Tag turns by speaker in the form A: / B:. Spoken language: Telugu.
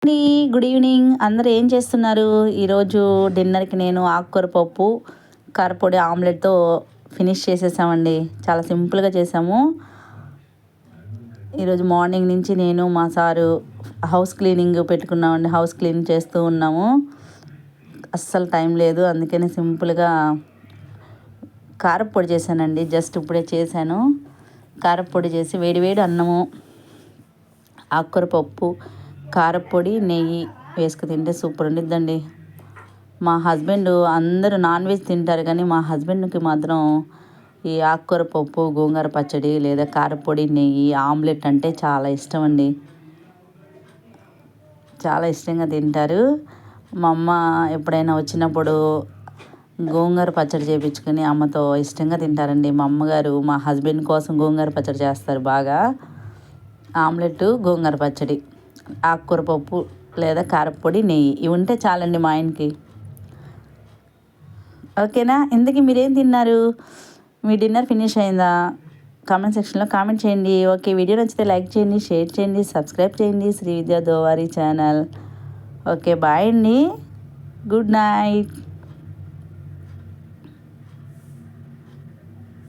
A: అండి, గుడ్ ఈవినింగ్. అందరూ ఏం చేస్తున్నారు? ఈరోజు డిన్నర్కి నేను ఆకుకూర పప్పు కారపొడి ఆమ్లెట్తో ఫినిష్ చేసేసామండి. చాలా సింపుల్గా చేసాము. ఈరోజు మార్నింగ్ నుంచి నేను మా సారు హౌస్ క్లీనింగ్ పెట్టుకున్నామండి. హౌస్ క్లీన్ చేస్తూ ఉన్నాము. అస్సలు టైం లేదు, అందుకని సింపుల్గా కారపొడి చేశానండి. జస్ట్ ఇప్పుడే చేశాను. కారపొడి చేసి వేడివేడి అన్నము, ఆకుకూర పప్పు, కారపొడి, నెయ్యి వేసుకు తింటే సూపర్ ఉండిద్దండి. మా హస్బెండ్ అందరూ నాన్ వెజ్ తింటారు, కానీ మా హస్బెండ్కి మాత్రం ఈ ఆకుకూర పప్పు, గోంగూర పచ్చడి లేదా కారపొడి, నెయ్యి, ఆమ్లెట్ అంటే చాలా ఇష్టం అండి. చాలా ఇష్టంగా తింటారు. మా అమ్మ ఎప్పుడైనా వచ్చినప్పుడు గోంగూర పచ్చడి చేయించుకొని అమ్మతో ఇష్టంగా తింటారండి. మా అమ్మగారు మా హస్బెండ్ కోసం గోంగూర పచ్చడి చేస్తారు బాగా. ఆమ్లెట్, గోంగూర పచ్చడి, ఆకుకూర పప్పు లేదా కారపొడి, నెయ్యి ఇవి ఉంటే చాలండి మా ఆయనకి. ఓకేనా? ఇందుకు మీరేం తిన్నారు? మీ డిన్నర్ ఫినిష్ అయిందా? కామెంట్ సెక్షన్లో కామెంట్ చేయండి. ఓకే, వీడియో నచ్చితే లైక్ చేయండి, షేర్ చేయండి, సబ్స్క్రైబ్ చేయండి శ్రీ విద్యా దోవారి ఛానల్. ఓకే, బాయ్ అండి. Good night.